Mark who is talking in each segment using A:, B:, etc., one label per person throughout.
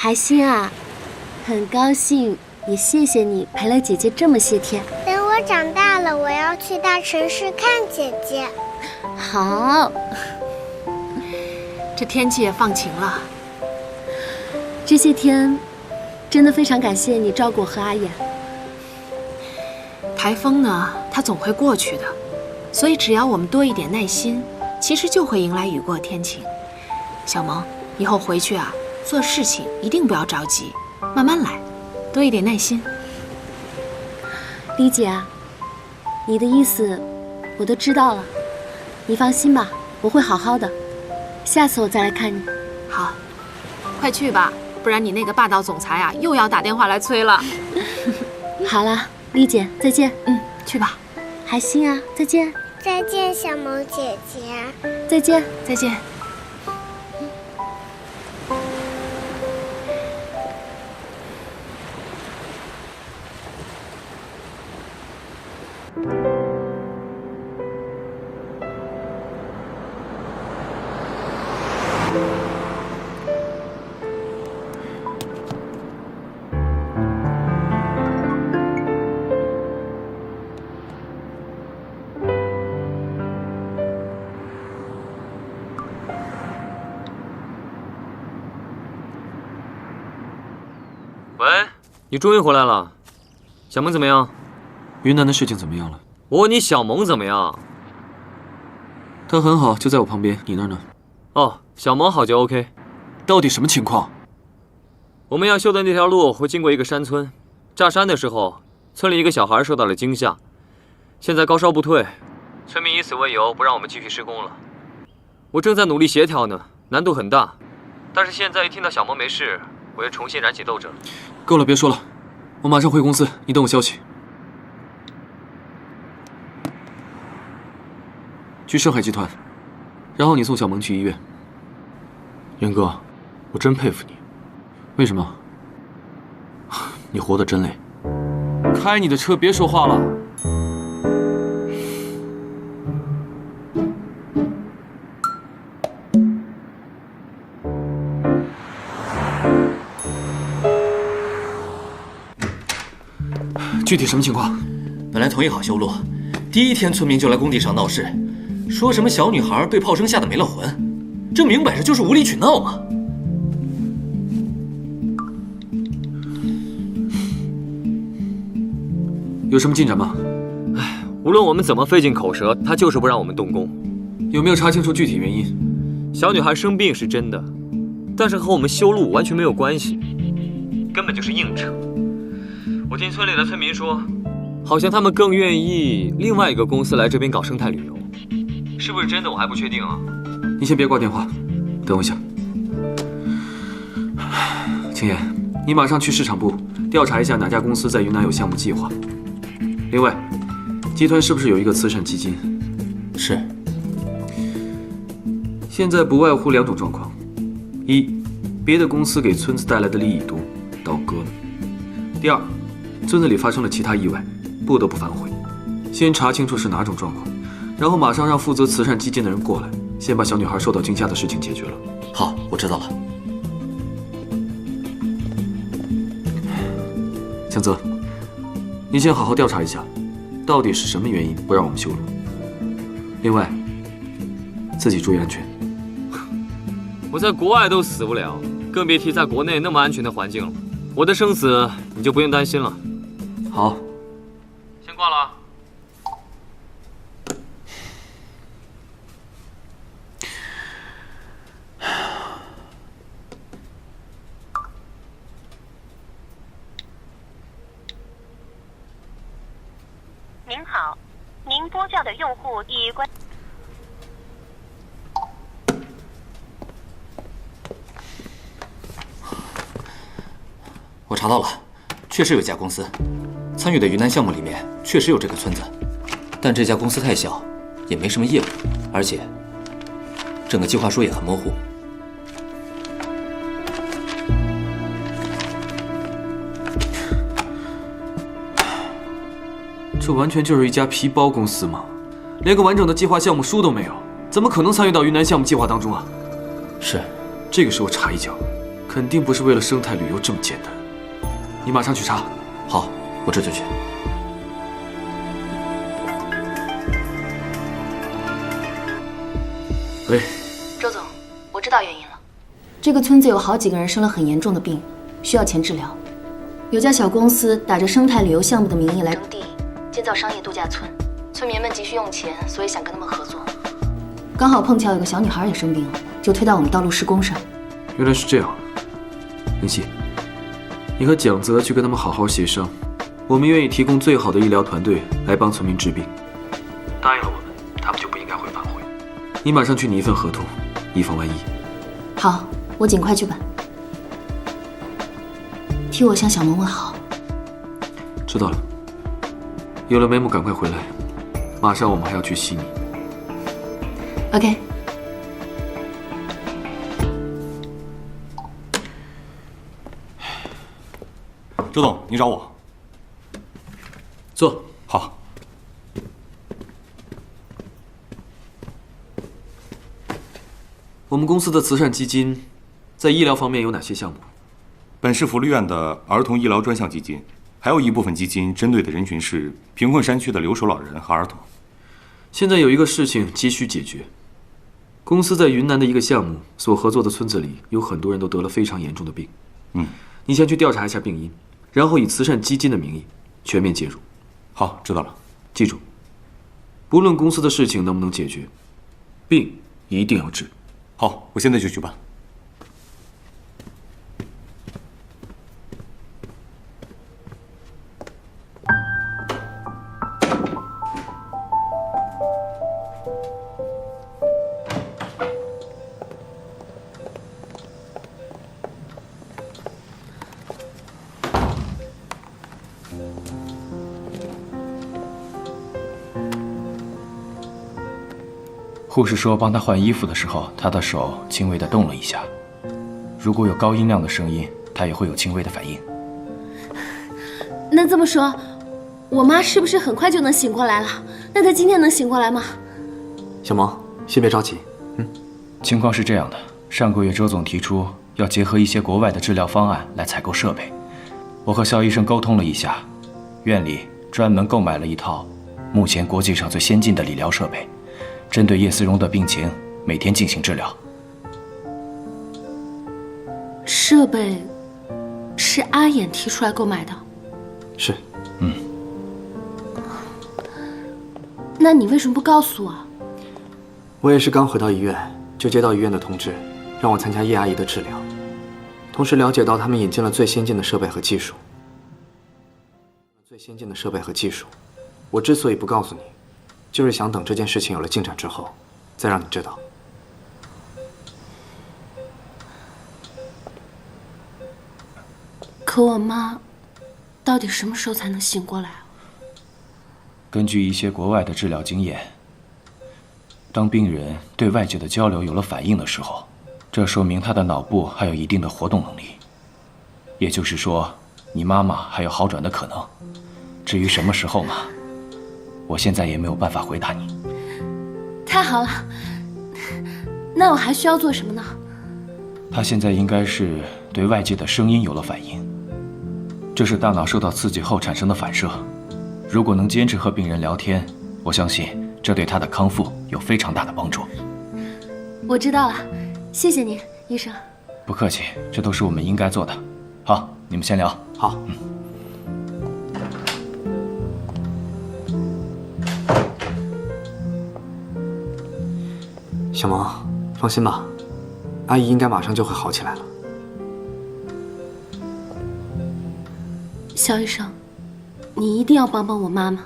A: 海星啊，很高兴，也谢谢你陪了姐姐这么些天。
B: 等我长大了，我要去大城市看姐姐。
A: 好。
C: 这天气也放晴了，
A: 这些天真的非常感谢你照顾我和阿言。
C: 台风呢，它总会过去的，所以只要我们多一点耐心，其实就会迎来雨过天晴。小萌，以后回去啊，做事情一定不要着急，慢慢来，多一点耐心。
A: 李姐啊，你的意思我都知道了，你放心吧，我会好好的。下次我再来看你。
C: 好，快去吧，不然你那个霸道总裁啊又要打电话来催了。
A: 好了，丽姐再见。
C: 去吧。
A: 海星啊，再见。
B: 再见，小萌姐姐。
A: 再见。
C: 再见。
D: 喂，你终于回来了，小萌怎么样？
E: 云南的事情怎么样了？
D: 我问你小萌怎么样？
E: 她很好，就在我旁边。你那儿呢？
D: 哦，小萌好就 OK。
E: 到底什么情况？
D: 我们要修的那条路会经过一个山村，炸山的时候，村里一个小孩受到了惊吓，现在高烧不退，村民以此为由不让我们继续施工了。我正在努力协调呢，难度很大，但是现在一听到小萌没事，我又重新燃起斗志了。
E: 够了，别说了，我马上回公司，你等我消息。去盛海集团，然后你送小萌去医院。
F: 严哥，我真佩服你。
E: 为什么？
F: 你活得真累。
E: 开你的车，别说话了。具体什么情况？
G: 本来同意好修路，第一天村民就来工地上闹事，说什么小女孩被炮声吓得没了魂，这明摆着就是无理取闹嘛。
E: 有什么进展吗？
D: 无论我们怎么费尽口舌，他就是不让我们动工。
E: 有没有查清楚具体原因？
D: 小女孩生病是真的，但是和我们修路完全没有关系，根本就是硬扯。我听村里的村民说，好像他们更愿意另外一个公司来这边搞生态旅游，是不是真的我还不确定啊。
E: 你先别挂电话，等我一下。青岩，你马上去市场部调查一下哪家公司在云南有项目计划。另外，集团是不是有一个慈善基金？
G: 是。
E: 现在不外乎两种状况：一，别的公司给村子带来的利益多，刀割了；第二，村子里发生了其他意外，不得不反悔。先查清楚是哪种状况，然后马上让负责慈善基金的人过来，先把小女孩受到惊吓的事情解决了。
G: 好，我知道了。
E: 强泽，你先好好调查一下，到底是什么原因不让我们修路。另外，自己注意安全。
D: 我在国外都死不了，更别提在国内那么安全的环境了。我的生死你就不用担心了。
E: 好，
D: 先挂了啊。
H: 您好，您拨叫的用户已关。
G: 我查到了，确实有家公司参与的云南项目里面确实有这个村子，但这家公司太小，也没什么业务，而且整个计划书也很模糊。
E: 这完全就是一家皮包公司嘛，连个完整的计划项目书都没有，怎么可能参与到云南项目计划当中啊？
G: 是，
E: 这个时候插一脚，肯肯定不是为了生态旅游这么简单。你马上去查。
G: 好，我这就去。
E: 喂，
C: 周总，我知道原因了。这个村子有好几个人生了很严重的病，需要钱治疗。有家小公司打着生态旅游项目的名义来征地，建造商业度假村。村民们急需用钱，所以想跟他们合作。刚好碰巧有个小女孩也生病了，就推到我们道路施工上。
E: 原来是这样。林夕，你和蒋泽去跟他们好好协商，我们愿意提供最好的医疗团队来帮村民治病。答应了我们，他们就不应该会反悔。你马上去拟一份合同，以防万一。
C: 好，我尽快去办。替我向小萌问好。
E: 知道了。有了眉目，赶快回来。马上我们还要去悉尼。
C: OK。
I: 周总，你找我。
E: 坐。
I: 好。
E: 我们公司的慈善基金在医疗方面有哪些项目？
I: 本市福利院的儿童医疗专项基金，还有一部分基金针对的人群是贫困山区的留守老人和儿童。
E: 现在有一个事情急需解决。公司在云南的一个项目所合作的村子里，有很多人都得了非常严重的病。你先去调查一下病因，然后以慈善基金的名义全面介入。
I: 好，知道了。
E: 记住，不论公司的事情能不能解决，病一定要治。
I: 好，我现在就去办。
J: 护士说，帮他换衣服的时候，他的手轻微地动了一下。如果有高音量的声音，他也会有轻微的反应。
A: 那这么说，我妈是不是很快就能醒过来了？那她今天能醒过来吗？
F: 小萌，先别着急。
J: 情况是这样的，上个月周总提出要结合一些国外的治疗方案来采购设备，我和肖医生沟通了一下，院里专门购买了一套目前国际上最先进的理疗设备。针对叶思荣的病情，每天进行治疗。
A: 设备是阿衍提出来购买的。
F: 是。
A: 那你为什么不告诉我？
F: 我也是刚回到医院，就接到医院的通知，让我参加叶阿姨的治疗，同时了解到他们引进了最先进的设备和技术。我之所以不告诉你，就是想等这件事情有了进展之后，再让你知道。
A: 可我妈，到底什么时候才能醒过来啊？
J: 根据一些国外的治疗经验，当病人对外界的交流有了反应的时候，这说明他的脑部还有一定的活动能力。也就是说，你妈妈还有好转的可能。至于什么时候嘛，我现在也没有办法回答你。
A: 太好了，那我还需要做什么呢？
J: 他现在应该是对外界的声音有了反应，这是大脑受到刺激后产生的反射。如果能坚持和病人聊天，我相信这对他的康复有非常大的帮助。
A: 我知道了，谢谢你，医生。
J: 不客气，这都是我们应该做的。好，你们先聊。
F: 好。小萌，放心吧，阿姨应该马上就会好起来了。
A: 肖医生，你一定要帮帮我妈妈。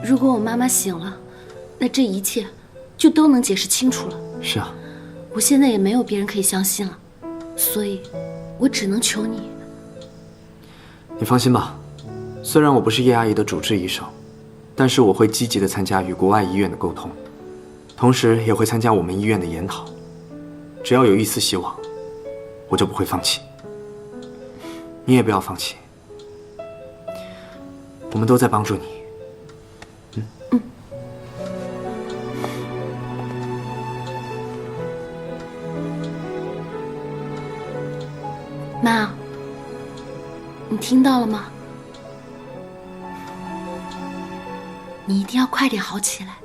A: 如果我妈妈醒了，那这一切就都能解释清楚了。
F: 是啊，
A: 我现在也没有别人可以相信了，所以，我只能求你。
F: 你放心吧，虽然我不是叶阿姨的主治医生，但是我会积极的参加与国外医院的沟通，同时也会参加我们医院的研讨。只要有一丝希望，我就不会放弃。你也不要放弃，我们都在帮助你。
A: 妈，你听到了吗？你一定要快点好起来。